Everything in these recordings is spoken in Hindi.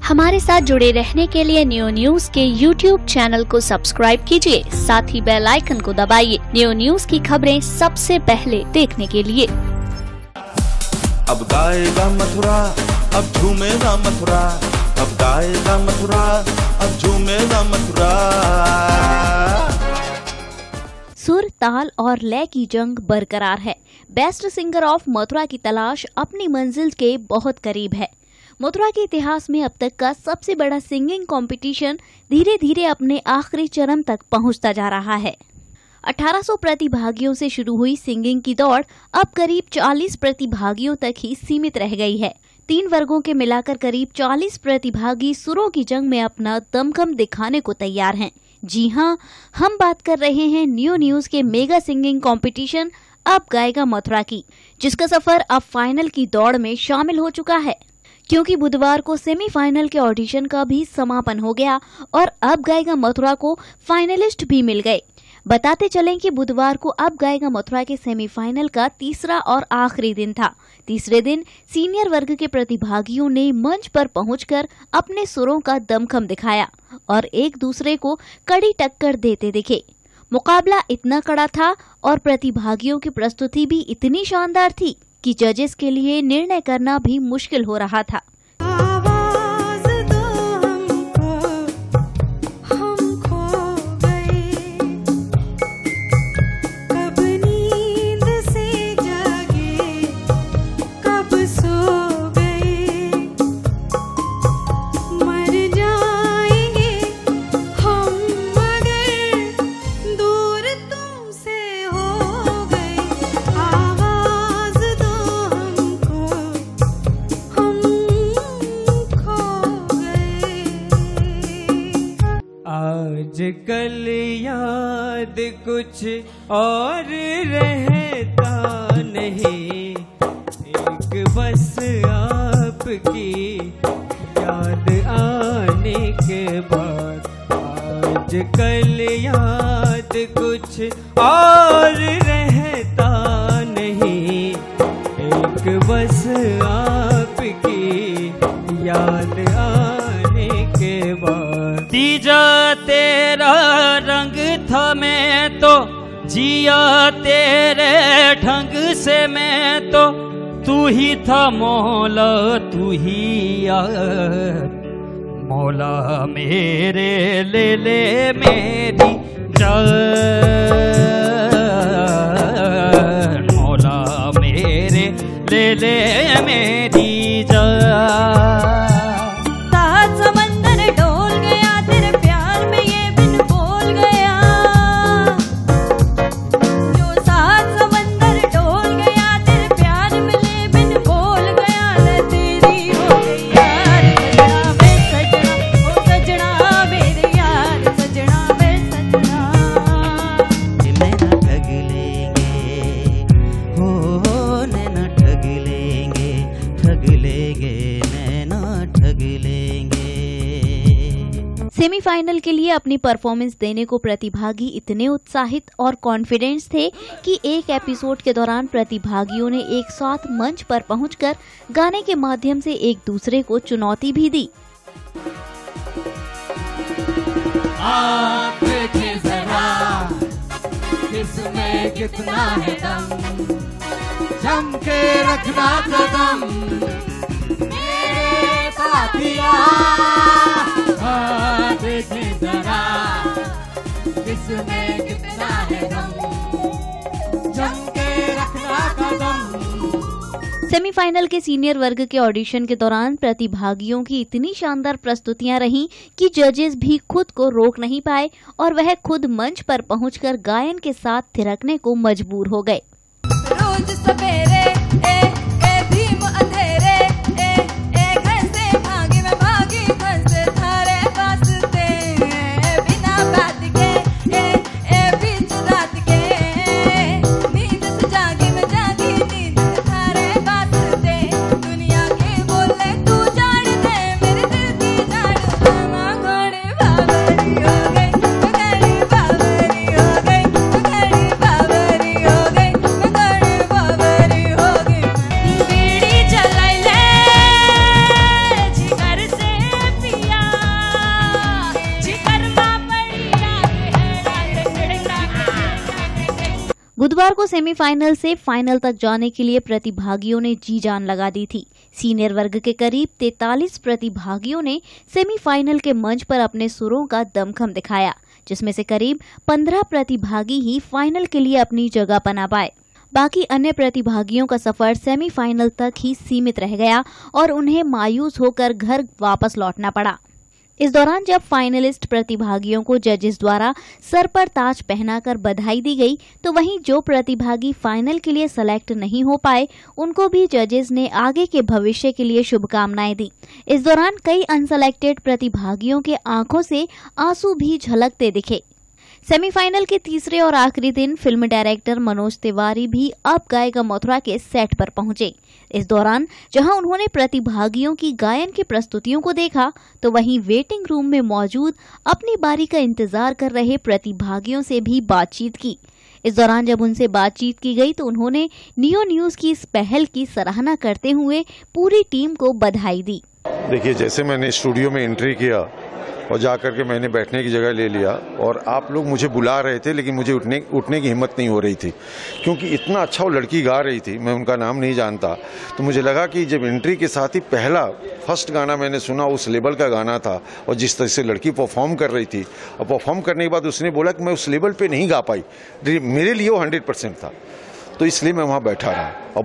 हमारे साथ जुड़े रहने के लिए न्यू न्यूज के YouTube चैनल को सब्सक्राइब कीजिए, साथ ही बेल आइकन को दबाइए न्यू न्यूज की खबरें सबसे पहले देखने के लिए। अब गाएगा मथुरा, अब झूमेगा मथुरा, अब गाएगा मथुरा, अब झूमेगा मथुरा। सुर, ताल और लय की जंग बरकरार है। बेस्ट सिंगर ऑफ मथुरा की तलाश अपनी मंजिल के बहुत करीब है। मथुरा के इतिहास में अब तक का सबसे बड़ा सिंगिंग कंपटीशन धीरे धीरे अपने आखिरी चरम तक पहुंचता जा रहा है। 1800 प्रतिभागियों से शुरू हुई सिंगिंग की दौड़ अब करीब 40 प्रतिभागियों तक ही सीमित रह गई है। 3 वर्गों के मिलाकर करीब 40 प्रतिभागी सुरों की जंग में अपना दमखम दिखाने को तैयार हैं। जी हां, हम बात कर रहे हैं न्यू न्यूज के मेगा सिंगिंग कंपटीशन अब गाएगा मथुरा की, जिसका सफर अब फाइनल की दौड़ में शामिल हो चुका है। क्योंकि बुधवार को सेमीफाइनल के ऑडिशन का भी समापन हो गया और अब गाएगा मथुरा को फाइनलिस्ट भी मिल गए। बताते चलें कि बुधवार को अब गाएगा मथुरा के सेमीफाइनल का तीसरा और आखिरी दिन था। तीसरे दिन सीनियर वर्ग के प्रतिभागियों ने मंच पर पहुंचकर अपने सुरों का दमखम दिखाया और एक दूसरे को कड़ी टक्कर देते दिखे। मुकाबला इतना कड़ा था और प्रतिभागियों की प्रस्तुति भी इतनी शानदार थी कि जजेस के लिए निर्णय करना भी मुश्किल हो रहा था। आजकल याद कुछ और रहता नहीं, एक बस आपकी याद आने के बाद। आजकल याद कुछ और रहता नहीं, एक बस आपकी याद आने के बाद। तीजा तेरा रंग था मैं तो जिया तेरे ढंग से, मैं तो तू ही था मौला, तू ही यार मौला मेरे ले ले मेरी जान, मौला मेरे ले ले मेरी जान। सेमीफाइनल के लिए अपनी परफॉर्मेंस देने को प्रतिभागी इतने उत्साहित और कॉन्फिडेंस थे कि एक एपिसोड के दौरान प्रतिभागियों ने एक साथ मंच पर पहुंचकर गाने के माध्यम से एक दूसरे को चुनौती भी दी। आप देखें जरा किसमें कितना है दम, जम के रखना कदम मेरे साथिया। देखें जरा किसमें कितना है दम, जम के रखना कदम। सेमीफाइनल के सीनियर वर्ग के ऑडिशन के दौरान प्रतिभागियों की इतनी शानदार प्रस्तुतियां रहीं कि जजेस भी खुद को रोक नहीं पाए और वह खुद मंच पर पहुंचकर गायन के साथ थिरकने को मजबूर हो गए। रोज सवेरे भीम अंधेरे घर से भागी मैं भागी घर से थारे वास्ते, बिना बात के बीच रात के नींद से जागी मैं जागी नींद से थारे वास्ते। दुनिया के बोले तू जान दे मेरे दिल की जान, माँ घोड़ी बाबरी हो गई, घड़ी बाबरी हो गई, घड़ी बाबरी हो गई, घड़ी बाबरी बुधवार को सेमीफाइनल से फाइनल तक जाने के लिए प्रतिभागियों ने जी जान लगा दी थी। सीनियर वर्ग के करीब 43 प्रतिभागियों ने सेमीफाइनल के मंच पर अपने सुरों का दमखम दिखाया, जिसमें से करीब 15 प्रतिभागी ही फाइनल के लिए अपनी जगह बना पाए। बाकी अन्य प्रतिभागियों का सफर सेमीफाइनल तक ही सीमित रह गया और उन्हें मायूस होकर घर वापस लौटना पड़ा। इस दौरान जब फाइनलिस्ट प्रतिभागियों को जजेस द्वारा सर पर ताज पहनाकर बधाई दी गई, तो वहीं जो प्रतिभागी फाइनल के लिए सेलेक्ट नहीं हो पाए, उनको भी जजेस ने आगे के भविष्य के लिए शुभकामनाएं दी। इस दौरान कई अनसेलेक्टेड प्रतिभागियों के आंखों से आंसू भी झलकते दिखे। सेमीफाइनल के तीसरे और आखिरी दिन फिल्म डायरेक्टर मनोज तिवारी भी अब गाएगा मथुरा के सेट पर पहुंचे। इस दौरान जहां उन्होंने प्रतिभागियों की गायन की प्रस्तुतियों को देखा, तो वहीं वेटिंग रूम में मौजूद अपनी बारी का इंतजार कर रहे प्रतिभागियों से भी बातचीत की। इस दौरान जब उनसे बातचीत की गई, तो उन्होंने नियो न्यूज की इस पहल की सराहना करते हुए पूरी टीम को बधाई दी। देखिए, जैसे मैंने स्टूडियो में एंट्री किया और जाकर के मैंने बैठने की जगह ले लिया, और आप लोग मुझे बुला रहे थे, लेकिन मुझे उठने की हिम्मत नहीं हो रही थी, क्योंकि इतना अच्छा वो लड़की गा रही थी। मैं उनका नाम नहीं जानता, तो मुझे लगा कि जब एंट्री के साथ ही फर्स्ट गाना मैंने सुना, उस लेवल का गाना था, और जिस तरह से लड़की परफॉर्म कर रही थी, और परफॉर्म करने के बाद उसने बोला कि मैं उस लेवल पर नहीं गा पाई, मेरे लिए वो 100% था, तो इसलिए मैं वहाँ बैठा रहा। और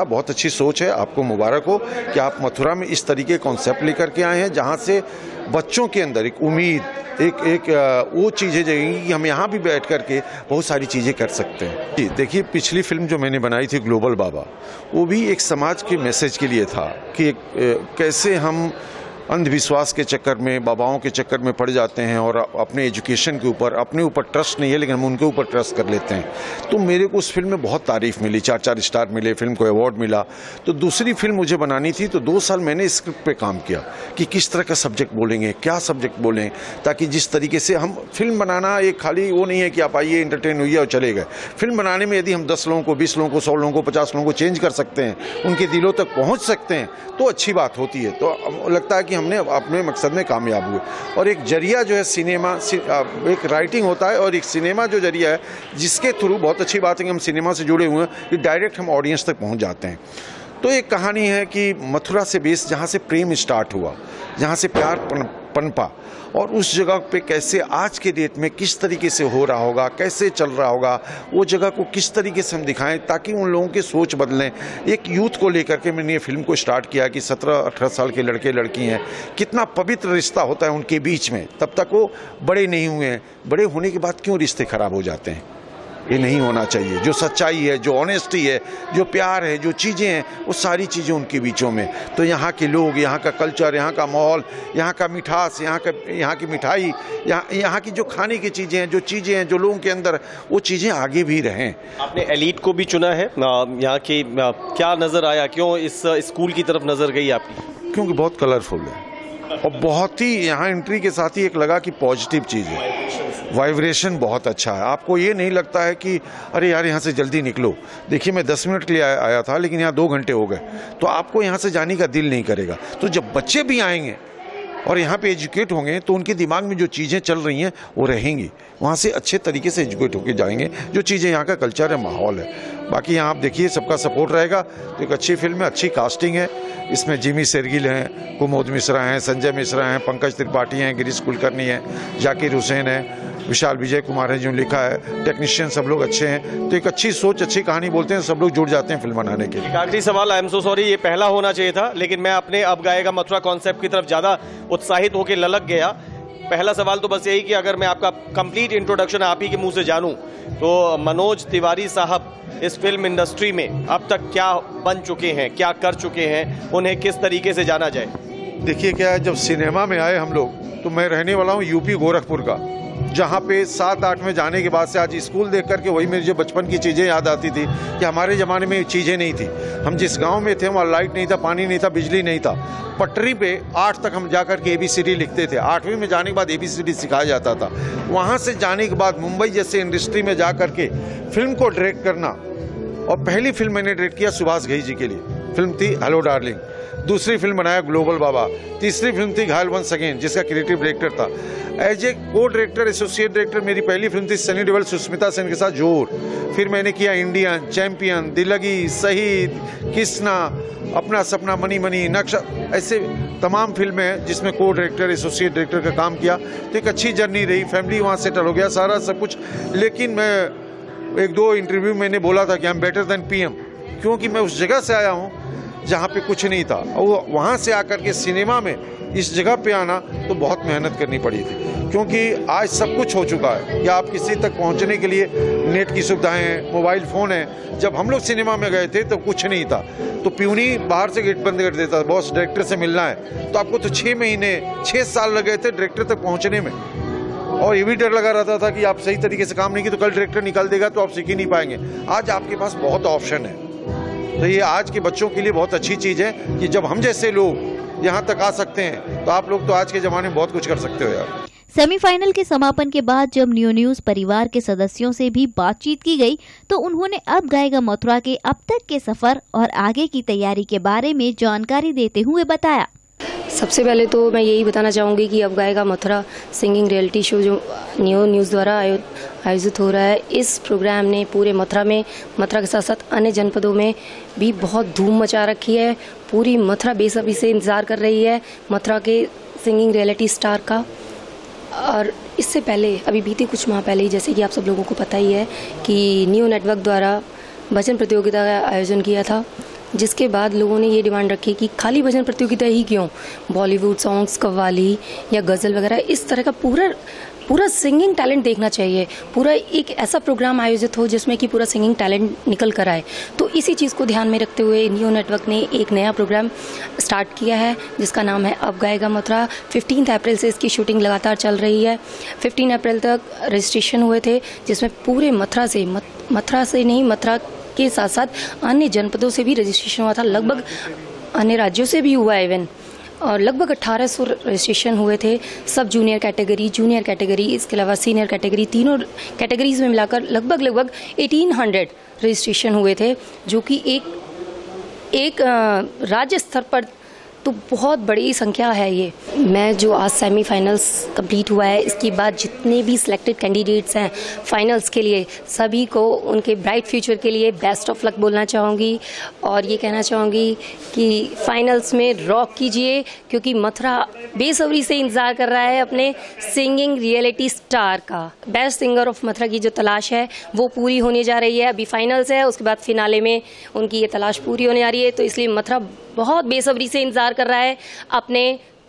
बहुत अच्छी सोच है, आपको मुबारक हो कि आप मथुरा में इस तरीके कॉन्सेप्ट लेकर के आए हैं, जहाँ से बच्चों के अंदर एक उम्मीद, एक वो चीज़ें जगेंगी कि हम यहाँ भी बैठ करके बहुत सारी चीज़ें कर सकते हैं। जी देखिए, पिछली फिल्म जो मैंने बनाई थी ग्लोबल बाबा, वो भी एक समाज के मैसेज के लिए था कि कैसे हम अंधविश्वास के चक्कर में, बाबाओं के चक्कर में पड़ जाते हैं और अपने एजुकेशन के ऊपर, अपने ऊपर ट्रस्ट नहीं है, लेकिन हम उनके ऊपर ट्रस्ट कर लेते हैं। तो मेरे को उस फिल्म में बहुत तारीफ मिली, 4 स्टार मिले, फिल्म को अवार्ड मिला। तो दूसरी फिल्म मुझे बनानी थी, तो 2 साल मैंने स्क्रिप्ट पे काम किया कि किस तरह का सब्जेक्ट बोलेंगे, क्या सब्जेक्ट बोलें, ताकि जिस तरीके से हम फिल्म बनाना एक खाली वो नहीं है कि आप आइए एंटरटेन हुई और चले गए। फिल्म बनाने में यदि हम 10 लोगों को, 20 लोगों को, 100 लोगों को, 50 लोगों को चेंज कर सकते हैं, उनके दिलों तक पहुँच सकते हैं, तो अच्छी बात होती है। तो लगता है कि हमने अपने मकसद में कामयाब हुए। और एक जरिया जो है सिनेमा, एक राइटिंग होता है और एक सिनेमा जो जरिया है, जिसके थ्रू, बहुत अच्छी बात है कि हम सिनेमा से जुड़े हुए हैं, कि डायरेक्ट हम ऑडियंस तक पहुंच जाते हैं। तो एक कहानी है कि मथुरा से बेस, जहाँ से प्रेम स्टार्ट हुआ, जहाँ से प्यार पनपा, और उस जगह पे कैसे आज के डेट में किस तरीके से हो रहा होगा, कैसे चल रहा होगा, वो जगह को किस तरीके से हम दिखाएं ताकि उन लोगों की सोच बदलें। एक यूथ को लेकर के मैंने ये फिल्म को स्टार्ट किया कि 17-18 साल के लड़के लड़की हैं, कितना पवित्र रिश्ता होता है उनके बीच में, तब तक वो बड़े नहीं हुए हैं। बड़े होने के बाद क्यों रिश्ते खराब हो जाते हैं? ये नहीं होना चाहिए। जो सच्चाई है, जो ऑनेस्टी है, जो प्यार है, जो चीज़ें हैं, वो सारी चीज़ें उनके बीचों में। तो यहाँ के लोग, यहाँ का कल्चर, यहाँ का माहौल, यहाँ का मिठास, यहाँ की मिठाई, यहाँ की जो खाने की चीज़ें हैं, जो लोगों के अंदर, वो चीज़ें आगे भी रहें। आपने एलीट को भी चुना है, यहाँ की क्या नज़र आया, क्यों इस स्कूल की तरफ नज़र गई आपकी? क्योंकि बहुत कलरफुल है और बहुत ही, यहाँ एंट्री के साथ ही एक लगा कि पॉजिटिव चीज़ है, वाइब्रेशन बहुत अच्छा है। आपको ये नहीं लगता है कि अरे यार यहाँ से जल्दी निकलो। देखिए, मैं 10 मिनट के लिए आया था, लेकिन यहाँ 2 घंटे हो गए, तो आपको यहाँ से जाने का दिल नहीं करेगा। तो जब बच्चे भी आएंगे और यहाँ पे एजुकेट होंगे, तो उनके दिमाग में जो चीज़ें चल रही हैं वो रहेंगी, वहाँ से अच्छे तरीके से एजुकेट होकर जाएंगे। जो चीज़ें यहाँ का कल्चर है, माहौल है, बाकी यहाँ आप देखिए सबका सपोर्ट रहेगा। तो एक अच्छी फिल्म है, अच्छी कास्टिंग है। इसमें जिमी शेरगिल हैं, कुमोद मिश्रा हैं, संजय मिश्रा हैं, पंकज त्रिपाठी हैं, गिरीश कुलकर्णी हैं, जाकिर हुसैन है, विशाल विजय कुमार है जो लिखा है, टेक्नीशियन सब लोग अच्छे हैं। तो एक अच्छी सोच, अच्छी कहानी बोलते हैं, सब लोग जुड़ जाते हैं फिल्म बनाने के लिए। एक आखिरी सवाल, आई एम सो सॉरी, ये पहला होना चाहिए था, लेकिन मैं अपने अब गाएगा मथुरा कॉन्सेप्ट की तरफ ज़्यादा उत्साहित होकर ललक गया। पहला सवाल तो बस यही कि अगर मैं आपका कंप्लीट इंट्रोडक्शन आप ही के मुंह से जानूं, तो मनोज तिवारी साहब इस फिल्म इंडस्ट्री में अब तक क्या बन चुके हैं, क्या कर चुके हैं, उन्हें किस तरीके से जाना जाए? देखिए, क्या है, जब सिनेमा में आए हम लोग, तो मैं रहने वाला हूँ यूपी गोरखपुर का, जहाँ पे 7-8 में जाने के बाद से आज स्कूल देख करके वही मेरी जो बचपन की चीज़ें याद आती थी कि हमारे ज़माने में चीज़ें नहीं थी। हम जिस गांव में थे वहाँ लाइट नहीं था, पानी नहीं था, बिजली नहीं था। पटरी पे 8 तक हम जाकर के ABCD लिखते थे। 8वीं में जाने के बाद ABCD सिखाया जाता था। वहाँ से जाने के बाद मुंबई जैसे इंडस्ट्री में जा करके फिल्म को डायरेक्ट करना, और पहली फिल्म मैंने डायरेक्ट किया सुभाष घई जी के लिए, फिल्म थी हेलो डार्लिंग। दूसरी फिल्म बनाया ग्लोबल बाबा, तीसरी फिल्म थी घायल वंस अगेन जिसका क्रिएटिव डायरेक्टर था। एज ए को डायरेक्टर, एसोसिएट डायरेक्टर मेरी पहली फिल्म थी सनी देओल सुष्मिता सेन के साथ जोर। फिर मैंने किया इंडियन, चैंपियन, दिलगी, शहीद, किसना, अपना सपना, मनी मनी, नक्शा, ऐसे तमाम फिल्में हैं जिसमें को डायरेक्टर, एसोसिएट डायरेक्टर का काम किया। तो एक अच्छी जर्नी रही, फैमिली वहाँ सेटल हो गया सारा सब कुछ। लेकिन मैं एक दो इंटरव्यू मैंने बोला था कि I am better than PM, क्योंकि मैं उस जगह से आया हूँ जहाँ पे कुछ नहीं था, और वहाँ से आकर के सिनेमा में इस जगह पे आना तो बहुत मेहनत करनी पड़ी थी, क्योंकि आज सब कुछ हो चुका है कि आप किसी तक पहुँचने के लिए नेट की सुविधाएं हैं, मोबाइल फ़ोन है। जब हम लोग सिनेमा में गए थे तो कुछ नहीं था, तो प्यूनी बाहर से गेट बंद कर देता था, बॉस डायरेक्टर से मिलना है, तो आपको तो 6 महीने 6 साल लग गए थे डायरेक्टर तक पहुँचने में। और ये भी डर लगा रहता था कि आप सही तरीके से काम नहीं किए तो कल डायरेक्टर निकाल देगा तो आप सीख ही नहीं पाएंगे। आज आपके पास बहुत ऑप्शन है, तो ये आज के बच्चों के लिए बहुत अच्छी चीज़ है कि जब हम जैसे लोग यहाँ तक आ सकते हैं तो आप लोग तो आज के ज़माने में बहुत कुछ कर सकते हो यार। सेमीफाइनल के समापन के बाद जब न्यू न्यूज परिवार के सदस्यों से भी बातचीत की गई तो उन्होंने अब गाएगा मथुरा के अब तक के सफर और आगे की तैयारी के बारे में जानकारी देते हुए बताया। सबसे पहले तो मैं यही बताना चाहूँगी कि अब गाएगा मथुरा सिंगिंग रियलिटी शो जो न्यू न्यूज़ द्वारा आयोजित हो रहा है, इस प्रोग्राम ने पूरे मथुरा में, मथुरा के साथ साथ अन्य जनपदों में भी बहुत धूम मचा रखी है। पूरी मथुरा बेसब्री से इंतज़ार कर रही है मथुरा के सिंगिंग रियलिटी स्टार का। और इससे पहले अभी बीते कुछ माह पहले ही, जैसे कि आप सब लोगों को पता ही है कि न्यू नेटवर्क द्वारा भजन प्रतियोगिता का आयोजन किया था, जिसके बाद लोगों ने ये डिमांड रखी कि खाली भजन प्रतियोगिता ही क्यों, बॉलीवुड सॉन्ग्स, कव्वाली या गज़ल वगैरह इस तरह का पूरा सिंगिंग टैलेंट देखना चाहिए। पूरा एक ऐसा प्रोग्राम आयोजित हो जिसमें कि पूरा सिंगिंग टैलेंट निकल कर आए। तो इसी चीज़ को ध्यान में रखते हुए न्यू नेटवर्क ने एक नया प्रोग्राम स्टार्ट किया है जिसका नाम है अब गाएगा मथुरा। 15 अप्रैल से इसकी शूटिंग लगातार चल रही है। 15 अप्रैल तक रजिस्ट्रेशन हुए थे, जिसमें पूरे मथुरा से नहीं, मथुरा के साथ साथ अन्य जनपदों से भी रजिस्ट्रेशन हुआ था, लगभग अन्य राज्यों से भी हुआ इवन, और लगभग 1800 रजिस्ट्रेशन हुए थे। सब जूनियर कैटेगरी, इसके अलावा सीनियर कैटेगरी, तीनों कैटेगरीज में मिलाकर लगभग 1800 रजिस्ट्रेशन हुए थे, जो कि एक राज्य स्तर पर तो बहुत बड़ी संख्या है ये। मैं जो आज सेमीफाइनल्स कंप्लीट हुआ है, इसके बाद जितने भी सिलेक्टेड कैंडिडेट्स हैं फाइनल्स के लिए, सभी को उनके ब्राइट फ्यूचर के लिए बेस्ट ऑफ लक बोलना चाहूँगी। और ये कहना चाहूँगी कि फाइनल्स में रॉक कीजिए, क्योंकि मथुरा बेसब्री से इंतज़ार कर रहा है अपने सिंगिंग रियलिटी स्टार का। बेस्ट सिंगर ऑफ मथुरा की जो तलाश है वो पूरी होने जा रही है। अभी फाइनल्स है, उसके बाद फिनाले में उनकी ये तलाश पूरी होने जा रही है। तो इसलिए मथुरा बहुत बेसब्री से इंतजार कर रहा है अपने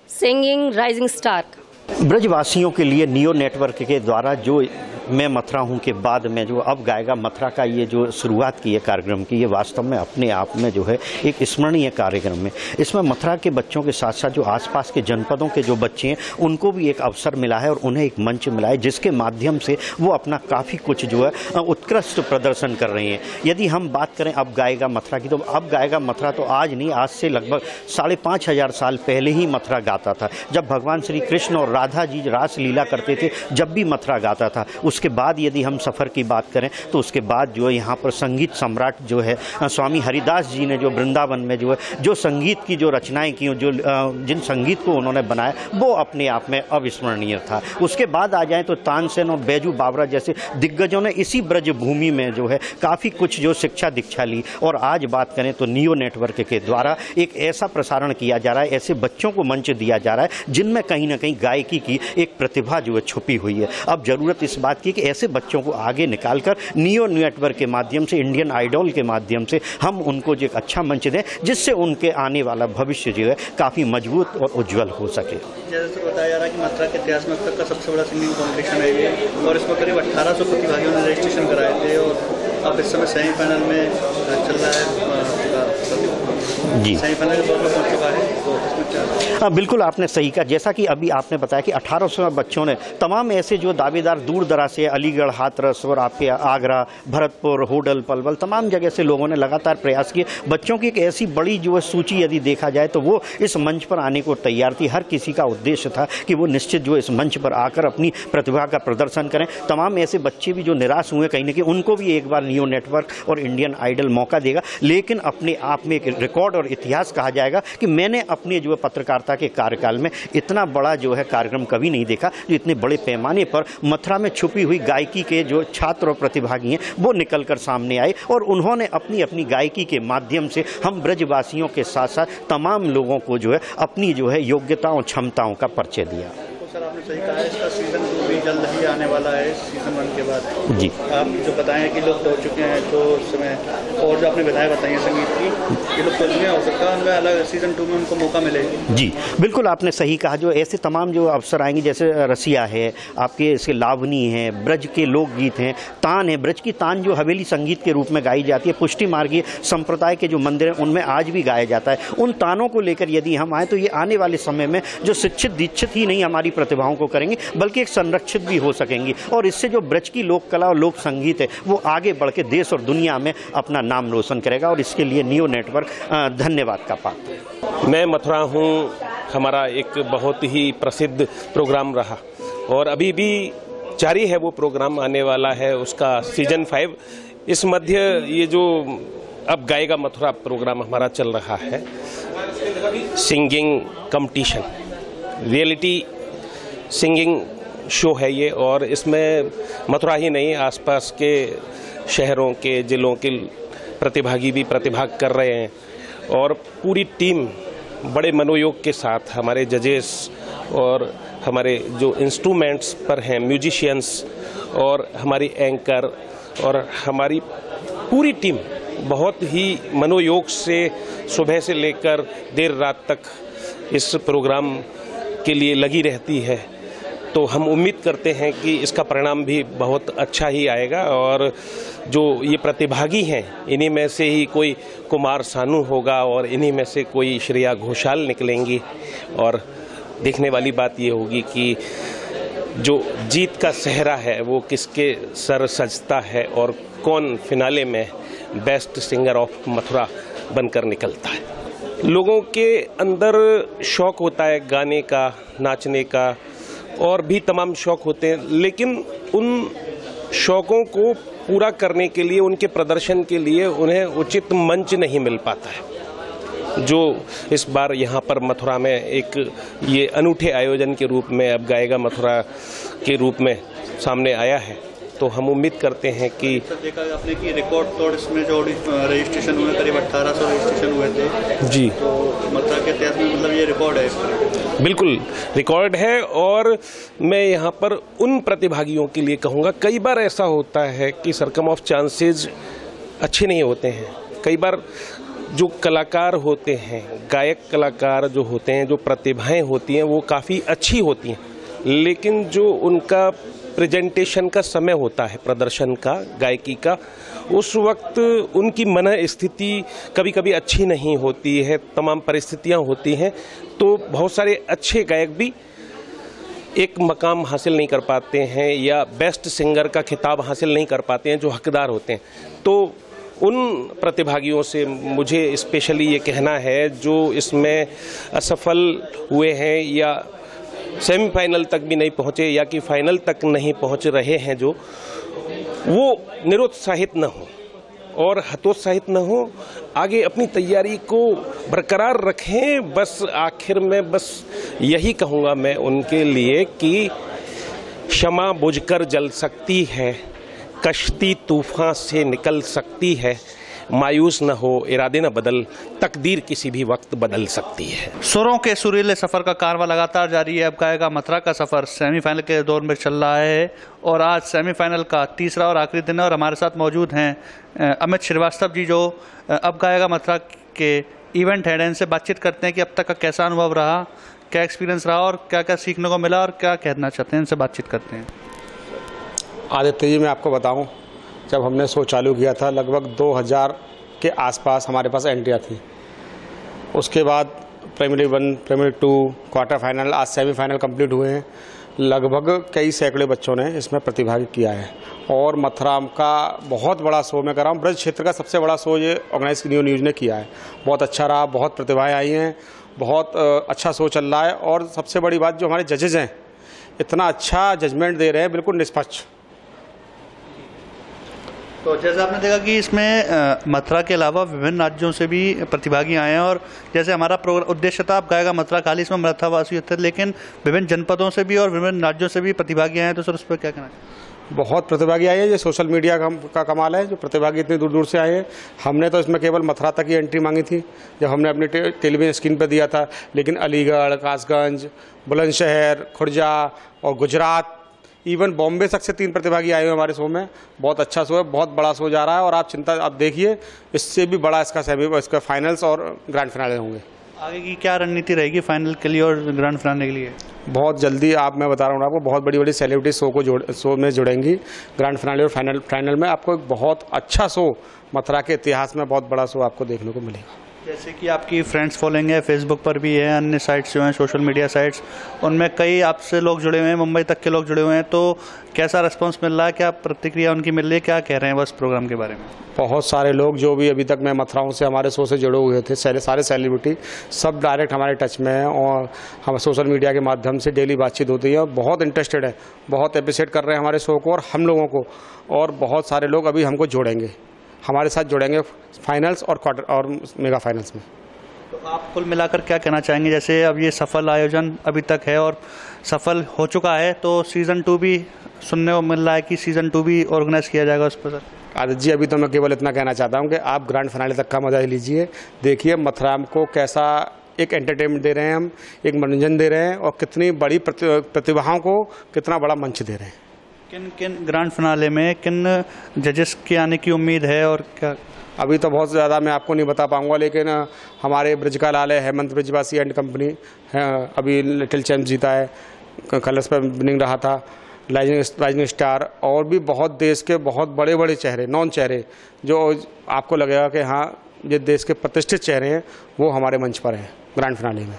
सिंगिंग राइजिंग स्टार का। ब्रजवासियों के लिए नियो नेटवर्क के द्वारा जो मैं मथुरा हूँ के बाद में जो अब गाएगा मथुरा का ये जो शुरुआत की है कार्यक्रम की, ये वास्तव में अपने आप में जो है एक स्मरणीय कार्यक्रम है। इसमें मथुरा के बच्चों के साथ साथ जो आसपास के जनपदों के जो बच्चे हैं उनको भी एक अवसर मिला है और उन्हें एक मंच मिला है, जिसके माध्यम से वो अपना काफ़ी कुछ जो है उत्कृष्ट प्रदर्शन कर रहे हैं। यदि हम बात करें अब गाएगा मथुरा की, तो अब गाएगा मथुरा तो आज नहीं, आज से लगभग 5500 साल पहले ही मथुरा गाता था। जब भगवान श्री कृष्ण और राधा जी रास लीला करते थे, जब भी मथुरा गाता था। उसके बाद यदि हम सफ़र की बात करें तो उसके बाद जो है यहाँ पर संगीत सम्राट जो है स्वामी हरिदास जी ने जो वृंदावन में जो है जो संगीत की जो रचनाएं की, जो जिन संगीत को उन्होंने बनाया वो अपने आप में अविस्मरणीय था। उसके बाद आ जाएं तो तानसेन और बैजू बावरा जैसे दिग्गजों ने इसी ब्रज भूमि में जो है काफ़ी कुछ जो शिक्षा दीक्षा ली। और आज बात करें तो नियो नेटवर्क के द्वारा एक ऐसा प्रसारण किया जा रहा है, ऐसे बच्चों को मंच दिया जा रहा है जिनमें कहीं ना कहीं गायकी की एक प्रतिभा जो है छुपी हुई है। अब जरूरत इस बात की कि ऐसे बच्चों को आगे निकालकर नियो नेटवर्क के माध्यम से, इंडियन आइडल के माध्यम से हम उनको जो एक अच्छा मंच दें, जिससे उनके आने वाला भविष्य जो है काफ़ी मजबूत और उज्जवल हो सके। जैसे बताया जा रहा है कि मथुरा के इतिहास में अब तक का सबसे बड़ा सिंगिंग कॉम्पिटिशन है ये, और इसमें करीब 1800 प्रतिभागियों ने रजिस्ट्रेशन कराए थे और अब इस समय सेमीफाइनल में चल रहा है जी, सेमीफाइनल में पहुंच चुका है। तो इसमें चाहते हैं। बिल्कुल आपने सही कहा। जैसा कि अभी आपने बताया कि 1800 बच्चों ने, तमाम ऐसे जो दावेदार दूर दराज से, अलीगढ़, हाथरस और आपके आगरा, भरतपुर, होडल, पलवल, तमाम जगह से लोगों ने लगातार प्रयास किए। बच्चों की एक ऐसी बड़ी जो है सूची यदि देखा जाए तो वो इस मंच पर आने को तैयार थी। हर किसी का उद्देश्य था कि वो निश्चित जो इस मंच पर आकर अपनी प्रतिभा का प्रदर्शन करें। तमाम ऐसे बच्चे भी जो निराश हुए कहीं ना कहीं, उनको भी एक बार नियो नेटवर्क और इंडियन आइडल मौका देगा। लेकिन अपने आप में एक रिकॉर्ड और इतिहास कहा जाएगा कि मैंने अपने जो है पत्रकारिता के कार्यकाल में इतना बड़ा जो है कार्यक्रम कभी नहीं देखा, जो इतने बड़े पैमाने पर मथुरा में छुपी हुई गायकी के जो छात्र और प्रतिभागी हैं वो निकलकर सामने आए और उन्होंने अपनी अपनी गायकी के माध्यम से हम ब्रजवासियों के साथ साथ तमाम लोगों को जो है अपनी जो है योग्यताओं क्षमताओं का परिचय दिया। सर आपने सही कहा है, इसका सीजन 2 भी जल्द ही आने वाला है सीजन 1 के बाद। जी, आप जो बताएं कि लोग दौड़ चुके हैं तो उस समय, और जो आपने विधाएं बताई हैं संगीत की, ये लोग तो हो सकता है उनमें अलग सीजन 2 में उनको मौका मिलेगा। जी बिल्कुल आपने सही कहा। जो ऐसे तमाम जो अवसर आएंगे, जैसे रसिया है, आपके इसके लावनी है, ब्रज के लोकगीत हैं, तान है, ब्रज की तान जो हवेली संगीत के रूप में गाई जाती है, पुष्टि मार्गीय संप्रदाय के जो मंदिर हैं उनमें आज भी गाया जाता है। उन तानों को लेकर यदि हम आए तो ये आने वाले समय में जो शिक्षित दीक्षित ही नहीं हमारी प्रतिभाओं को करेंगे बल्कि एक संरक्षित भी हो सकेंगी, और इससे जो ब्रज की लोक कला और लोक संगीत है वो आगे बढ़ के देश और दुनिया में अपना नाम रोशन करेगा, और इसके लिए नियो नेटवर्क धन्यवाद का पात्र। मैं मथुरा हूँ, हमारा एक बहुत ही प्रसिद्ध प्रोग्राम रहा और अभी भी जारी है वो प्रोग्राम, आने वाला है उसका सीजन 5। इस मध्य ये जो अब गाएगा मथुरा प्रोग्राम हमारा चल रहा है, singing competition, reality singing show है ये, और इसमें मथुरा ही नहीं आसपास के शहरों के, जिलों के प्रतिभागी भी प्रतिभाग कर रहे हैं, और पूरी टीम बड़े मनोयोग के साथ, हमारे जजेस और हमारे जो इंस्ट्रूमेंट्स पर हैं म्यूजिशियंस और हमारी एंकर और हमारी पूरी टीम बहुत ही मनोयोग से सुबह से लेकर देर रात तक इस प्रोग्राम के लिए लगी रहती है। तो हम उम्मीद करते हैं कि इसका परिणाम भी बहुत अच्छा ही आएगा, और जो ये प्रतिभागी हैं इन्हीं में से ही कोई कुमार सानू होगा और इन्हीं में से कोई श्रेया घोषाल निकलेंगी, और देखने वाली बात ये होगी कि जो जीत का सेहरा है वो किसके सर सजता है और कौन फिनाले में बेस्ट सिंगर ऑफ मथुरा बनकर निकलता है। लोगों के अंदर शौक होता है गाने का, नाचने का, और भी तमाम शौक होते हैं, लेकिन उन शौकों को पूरा करने के लिए, उनके प्रदर्शन के लिए उन्हें उचित मंच नहीं मिल पाता है, जो इस बार यहाँ पर मथुरा में एक ये अनूठे आयोजन के रूप में अब गाएगा मथुरा के रूप में सामने आया है। तो हम उम्मीद करते हैं कि देखा आपने कि रिकॉर्ड तोड़ इसमें जो रजिस्ट्रेशन हुए, करीब 1800 रजिस्ट्रेशन हुए थे। जी, तो मथुरा के इतिहास में मतलब ये रिकॉर्ड है। बिल्कुल रिकॉर्ड है, और मैं यहाँ पर उन प्रतिभागियों के लिए कहूँगा, कई बार ऐसा होता है कि सरकम ऑफ चांसेस अच्छे नहीं होते हैं। कई बार जो कलाकार होते हैं, गायक कलाकार जो होते हैं, जो प्रतिभाएं होती हैं वो काफ़ी अच्छी होती हैं, लेकिन जो उनका प्रेजेंटेशन का समय होता है, प्रदर्शन का, गायकी का, उस वक्त उनकी मन स्थिति कभी कभी अच्छी नहीं होती है, तमाम परिस्थितियां होती हैं, तो बहुत सारे अच्छे गायक भी एक मकाम हासिल नहीं कर पाते हैं या बेस्ट सिंगर का खिताब हासिल नहीं कर पाते हैं जो हकदार होते हैं। तो उन प्रतिभागियों से मुझे स्पेशली ये कहना है जो इसमें असफल हुए हैं या सेमीफाइनल तक भी नहीं पहुंचे या कि फाइनल तक नहीं पहुंच रहे हैं, जो वो निरुत्साहित न हो और हतोत्साहित न हो, आगे अपनी तैयारी को बरकरार रखें। बस आखिर में बस यही कहूँगा मैं उनके लिए कि क्षमा बुझकर जल सकती है, कश्ती तूफान से निकल सकती है, मायूस न हो, इरादे न बदल, तकदीर किसी भी वक्त बदल सकती है। सुरों के सुरीले सफर का कारवां लगातार जारी है। अब गाएगा मथुरा का सफर सेमीफाइनल के दौर में चल रहा है और आज सेमीफाइनल का तीसरा और आखिरी दिन है और हमारे साथ मौजूद हैं अमित श्रीवास्तव जी, जो अब गाएगा मथुरा के इवेंट हेड हैं। इनसे बातचीत करते हैं कि अब तक का कैसा अनुभव रहा, क्या एक्सपीरियंस रहा और क्या क्या सीखने को मिला और क्या कहना चाहते हैं, इनसे बातचीत करते हैं। आदित्य जी, मैं आपको बताऊं, जब हमने शो चालू किया था लगभग 2000 के आसपास हमारे पास एंट्रियाँ थी। उसके बाद प्राइमरी 1, प्राइमरी 2, क्वार्टर फाइनल, आज सेमीफाइनल कंप्लीट हुए हैं। लगभग कई सैकड़े बच्चों ने इसमें प्रतिभागी किया है और मथुरा का बहुत बड़ा शो मैं कर रहा हूँ। ब्रज क्षेत्र का सबसे बड़ा शो ये ऑर्गेनाइज नियो न्यूज़ ने किया है। बहुत अच्छा रहा, बहुत प्रतिभाएं आई हैं, बहुत अच्छा शो चल रहा है और सबसे बड़ी बात जो हमारे जजेज हैं इतना अच्छा जजमेंट दे रहे हैं, बिल्कुल निष्पक्ष। तो जैसे आपने देखा कि इसमें मथुरा के अलावा विभिन्न राज्यों से भी प्रतिभागी आए हैं और जैसे हमारा प्रोग्राम उद्देश्य था अब गाएगा मथुरा, खाली इसमें मथुरावासी थे, लेकिन विभिन्न जनपदों से भी और विभिन्न राज्यों से भी प्रतिभागी आए हैं, तो सर उस पर क्या कहना चाहिए? बहुत प्रतिभागी आए हैं। ये सोशल मीडिया का कमाल है, जो प्रतिभागी इतनी दूर दूर से आए हैं। हमने तो इसमें केवल मथुरा तक ही एंट्री मांगी थी जब हमने अपनी टेलीविजन स्क्रीन पर दिया था, लेकिन अलीगढ़, कासगंज, बुलंदशहर, खुर्जा और गुजरात, इवन बॉम्बे तक से 3 प्रतिभागी आए हुए हमारे शो में। बहुत अच्छा शो है, बहुत बड़ा शो जा रहा है और आप देखिए इससे भी बड़ा इसका फाइनल्स और ग्रैंड फिनाले होंगे। आगे की क्या रणनीति रहेगी फाइनल के लिए और ग्रैंड फिनाले के लिए? बहुत जल्दी मैं बता रहा हूँ आपको, बहुत बड़ी बड़ी सेलिब्रिटी शो में जुड़ेंगी। ग्रैंड फिनाले और फाइनल में आपको एक बहुत अच्छा शो, मथुरा के इतिहास में बहुत बड़ा शो आपको देखने को मिलेगा। जैसे कि आपकी फ्रेंड्स फॉलोइंग है, फेसबुक पर भी है, अन्य साइट्स जो हैं सोशल मीडिया साइट्स, उनमें कई आपसे लोग जुड़े हुए हैं, मुंबई तक के लोग जुड़े हुए हैं, तो कैसा रिस्पांस मिल रहा है, क्या प्रतिक्रिया उनकी मिल रही है, क्या कह रहे हैं बस प्रोग्राम के बारे में? बहुत सारे लोग जो भी अभी तक मैं मथुराओं से हमारे शो से जुड़े हुए थे, सारे सेलिब्रिटी सब डायरेक्ट हमारे टच में हैं और हम सोशल मीडिया के माध्यम से डेली बातचीत होती है और बहुत इंटरेस्टेड है, बहुत अप्रिशिएट कर रहे हैं हमारे शो को और हम लोगों को। और बहुत सारे लोग अभी हमको जोड़ेंगे, हमारे साथ जुड़ेंगे फाइनल्स और क्वार्टर और मेगा फाइनल्स में। तो आप कुल मिलाकर क्या कहना चाहेंगे, जैसे अब ये सफल आयोजन अभी तक है और सफल हो चुका है, तो सीज़न 2 भी सुनने को मिल रहा है कि सीज़न 2 भी ऑर्गेनाइज किया जाएगा उस पर? सर आदित्य जी, अभी तो मैं केवल इतना कहना चाहता हूँ कि आप ग्रैंड फिनाले तक का मजा ही लीजिए, देखिए मथुरा को कैसा एक एंटरटेनमेंट दे रहे हैं हम, एक मनोरंजन दे रहे हैं और कितनी बड़ी प्रतिभाओं को कितना बड़ा मंच दे रहे हैं। किन ग्रैंड फिनाले में किन जजेस के आने की उम्मीद है और क्या? अभी तो बहुत ज़्यादा मैं आपको नहीं बता पाऊंगा, लेकिन हमारे ब्रिज का लाल है, हेमंत ब्रिजवासी एंड कंपनी है, अभी लिटिल चैम्प जीता है, कलर्स पर विनिंग रहा था, राइजिंग स्टार, और भी बहुत देश के बहुत बड़े बड़े चेहरे, नॉन चेहरे जो आपको लगेगा कि हाँ ये देश के प्रतिष्ठित चेहरे हैं, वो हमारे मंच पर हैं ग्रैंड फिनाले में।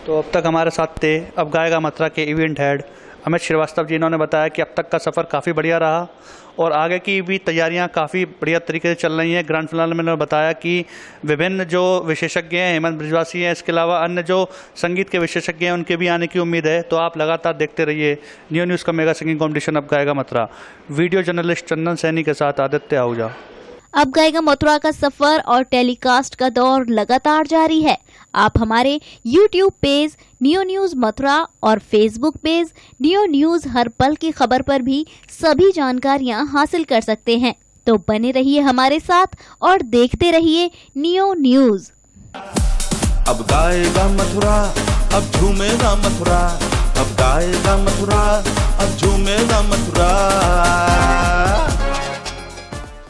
तो अब तक हमारे साथ थे अब गाएगा मथुरा के इवेंट हेड अमित श्रीवास्तव जी। इन्होंने बताया कि अब तक का सफ़र काफ़ी बढ़िया रहा और आगे की भी तैयारियां काफ़ी बढ़िया तरीके से चल रही हैं। ग्रैंड फिनाले में उन्होंने बताया कि विभिन्न जो विशेषज्ञ हैं, हेमंत ब्रिजवासी हैं, इसके अलावा अन्य जो संगीत के विशेषज्ञ हैं, उनके भी आने की उम्मीद है। तो आप लगातार देखते रहिए नियो न्यूज़ का मेगा सिंगिंग कॉम्पिटिशन अब गाएगा मथुरा। वीडियो जर्नलिस्ट चंदन सैनी के साथ आदित्य आहूजा। अब गाएगा मथुरा का सफर और टेलीकास्ट का दौर लगातार जारी है। आप हमारे YouTube page neo news Mathura और Facebook पेज नियो न्यूज़ हर पल की खबर पर भी सभी जानकारियां हासिल कर सकते हैं। तो बने रहिए हमारे साथ और देखते रहिए नियो न्यूज़। अब गाएगा मथुरा, अब झूमेगा मथुरा, अब गाएगा मथुरा, अब झूमेगा मथुरा।